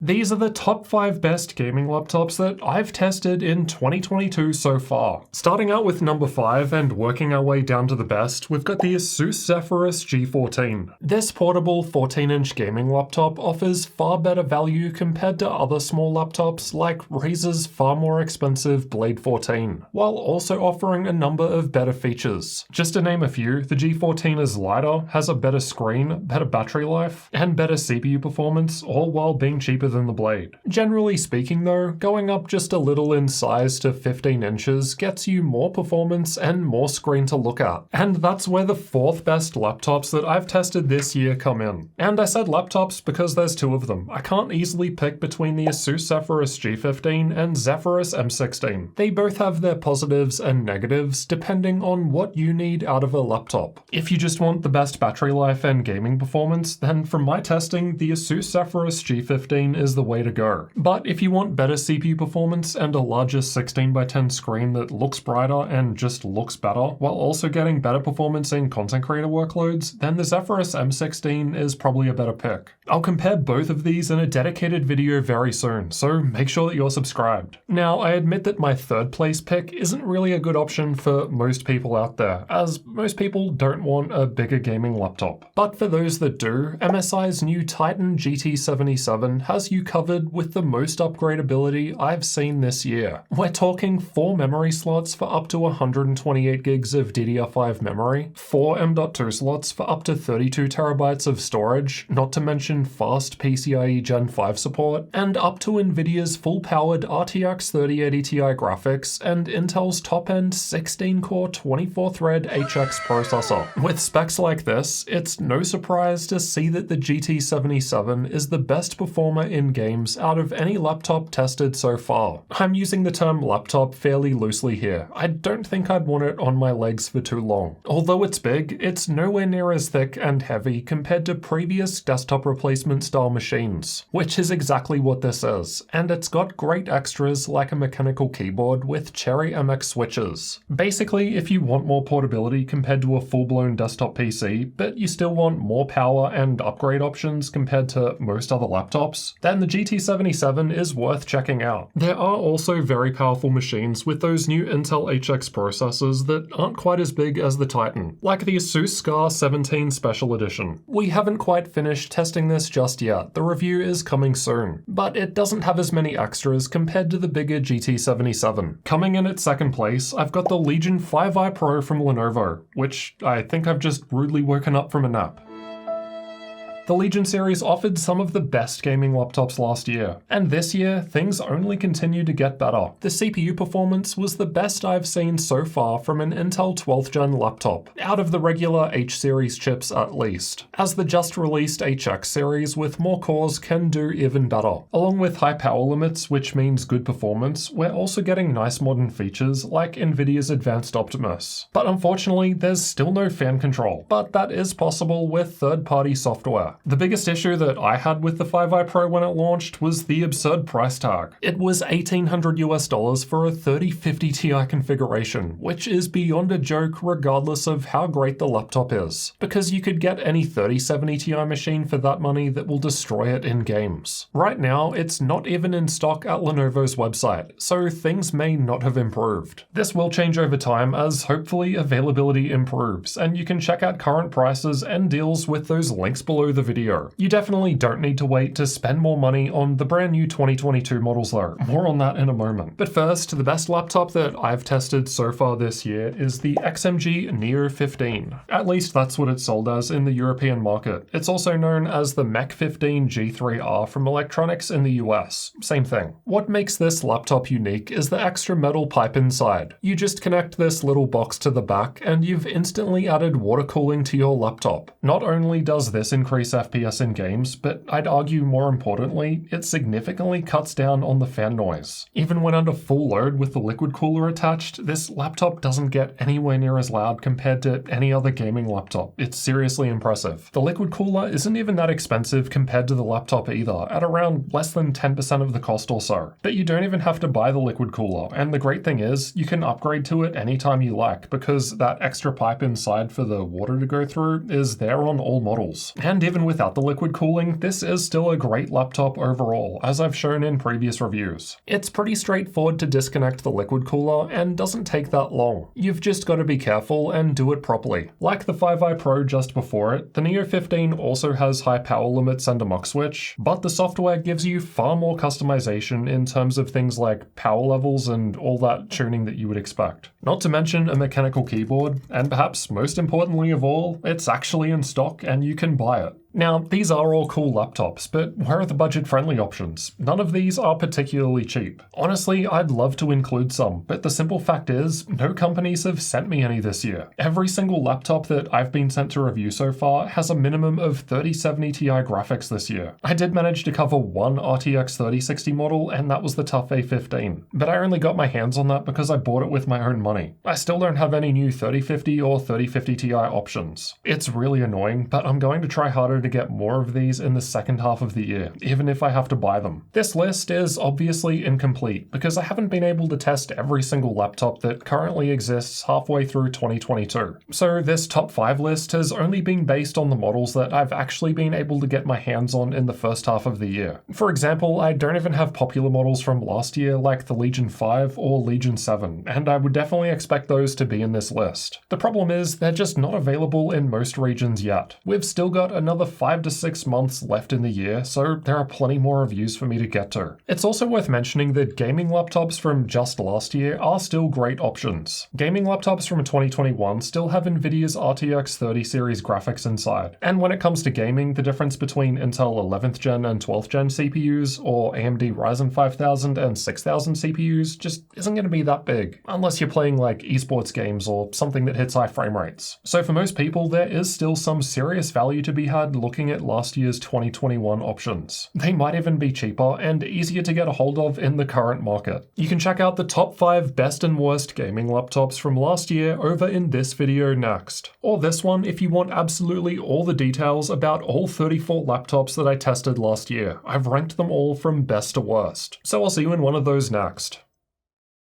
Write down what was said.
These are the top 5 best gaming laptops that I've tested in 2022 so far. Starting out with number 5 and working our way down to the best, we've got the Asus Zephyrus G14. This portable 14-inch gaming laptop offers far better value compared to other small laptops like Razer's far more expensive Blade 14, while also offering a number of better features. Just to name a few, the G14 is lighter, has a better screen, better battery life, and better CPU performance, all while being cheaper than the Blade. Generally speaking though, going up just a little in size to 15 inches gets you more performance and more screen to look at. And that's where the 4th best laptops that I've tested this year come in. And I said laptops because there's 2 of them. I can't easily pick between the Asus Zephyrus G15 and Zephyrus M16. They both have their positives and negatives depending on what you need out of a laptop. If you just want the best battery life and gaming performance, then from my testing, the Asus Zephyrus G15 is the way to go. But if you want better CPU performance and a larger 16:10 screen that looks brighter and just looks better, while also getting better performance in content creator workloads, then the Zephyrus M16 is probably a better pick. I'll compare both of these in a dedicated video very soon, so make sure that you're subscribed. Now, I admit that my 3rd place pick isn't really a good option for most people out there, as most people don't want a bigger gaming laptop. But for those that do, MSI's new Titan GT77 has you covered with the most upgradability I've seen this year. We're talking 4 memory slots for up to 128 gigs of DDR5 memory, 4 M.2 slots for up to 32 terabytes of storage, not to mention fast PCIe Gen 5 support, and up to Nvidia's full-powered RTX 3080 Ti graphics and Intel's top-end 16-core 24-thread HX processor. With specs like this, it's no surprise to see that the GT77 is the best performer in games out of any laptop tested so far. I'm using the term laptop fairly loosely here. I don't think I'd want it on my legs for too long. Although it's big, it's nowhere near as thick and heavy compared to previous desktop replacement style machines, which is exactly what this is, and it's got great extras like a mechanical keyboard with Cherry MX switches. Basically, if you want more portability compared to a full-blown desktop PC, but you still want more power and upgrade options compared to most other laptops, then the GT77 is worth checking out. There are also very powerful machines with those new Intel HX processors that aren't quite as big as the Titan, like the Asus Scar 17 Special Edition. We haven't quite finished testing this just yet, the review is coming soon, but it doesn't have as many extras compared to the bigger GT77. Coming in at 2nd place, I've got the Legion 5i Pro from Lenovo, which I think I've just rudely woken up from a nap. The Legion series offered some of the best gaming laptops last year, and this year, things only continue to get better. The CPU performance was the best I've seen so far from an Intel 12th gen laptop, out of the regular H-series chips at least, as the just released HX series with more cores can do even better. Along with high power limits, which means good performance, we're also getting nice modern features like Nvidia's Advanced Optimus. But unfortunately, there's still no fan control, but that is possible with third-party software. The biggest issue that I had with the 5i Pro when it launched was the absurd price tag. It was $1,800 for a 3050 Ti configuration, which is beyond a joke regardless of how great the laptop is, because you could get any 3070 Ti machine for that money that will destroy it in games. Right now, it's not even in stock at Lenovo's website, so things may not have improved. This will change over time as hopefully availability improves, and you can check out current prices and deals with those links below the video. You definitely don't need to wait to spend more money on the brand new 2022 models though. More on that in a moment. But first, the best laptop that I've tested so far this year is the XMG Neo 15. At least that's what it's sold as in the European market. It's also known as the Mech 15 G3R from Electronics in the US. Same thing. What makes this laptop unique is the extra metal pipe inside. You just connect this little box to the back and you've instantly added water cooling to your laptop. Not only does this increase FPS in games, but I'd argue more importantly, it significantly cuts down on the fan noise. Even when under full load with the liquid cooler attached, this laptop doesn't get anywhere near as loud compared to any other gaming laptop. It's seriously impressive. The liquid cooler isn't even that expensive compared to the laptop either, at around less than 10% of the cost or so. But you don't even have to buy the liquid cooler, and the great thing is, you can upgrade to it anytime you like, because that extra pipe inside for the water to go through is there on all models. And even even without the liquid cooling, this is still a great laptop overall, as I've shown in previous reviews. It's pretty straightforward to disconnect the liquid cooler and doesn't take that long. You've just got to be careful and do it properly. Like the 5i Pro just before it, the Neo 15 also has high power limits and a mux switch, but the software gives you far more customization in terms of things like power levels and all that tuning that you would expect. Not to mention a mechanical keyboard, and perhaps most importantly of all, it's actually in stock and you can buy it. Now, these are all cool laptops, but where are the budget-friendly options? None of these are particularly cheap. Honestly, I'd love to include some, but the simple fact is, no companies have sent me any this year. Every single laptop that I've been sent to review so far has a minimum of 3070 Ti graphics this year. I did manage to cover one RTX 3060 model, and that was the TUF A15, but I only got my hands on that because I bought it with my own money. I still don't have any new 3050 or 3050 Ti options. It's really annoying, but I'm going to try harder to get more of these in the second half of the year, even if I have to buy them. This list is obviously incomplete because I haven't been able to test every single laptop that currently exists halfway through 2022. So this top 5 list has only been based on the models that I've actually been able to get my hands on in the first half of the year. For example, I don't even have popular models from last year like the Legion 5 or Legion 7, and I would definitely expect those to be in this list. The problem is they're just not available in most regions yet. We've still got another 5 to 6 months left in the year, so there are plenty more reviews for me to get to. It's also worth mentioning that gaming laptops from just last year are still great options. Gaming laptops from 2021 still have Nvidia's RTX 30 series graphics inside, and when it comes to gaming, the difference between Intel 11th gen and 12th gen CPUs, or AMD Ryzen 5000 and 6000 CPUs, just isn't going to be that big, unless you're playing like esports games or something that hits high frame rates. So for most people, there is still some serious value to be had looking at last year's 2021 options. They might even be cheaper and easier to get a hold of in the current market. You can check out the top 5 best and worst gaming laptops from last year over in this video next. Or this one if you want absolutely all the details about all 34 laptops that I tested last year. I've ranked them all from best to worst. So I'll see you in one of those next.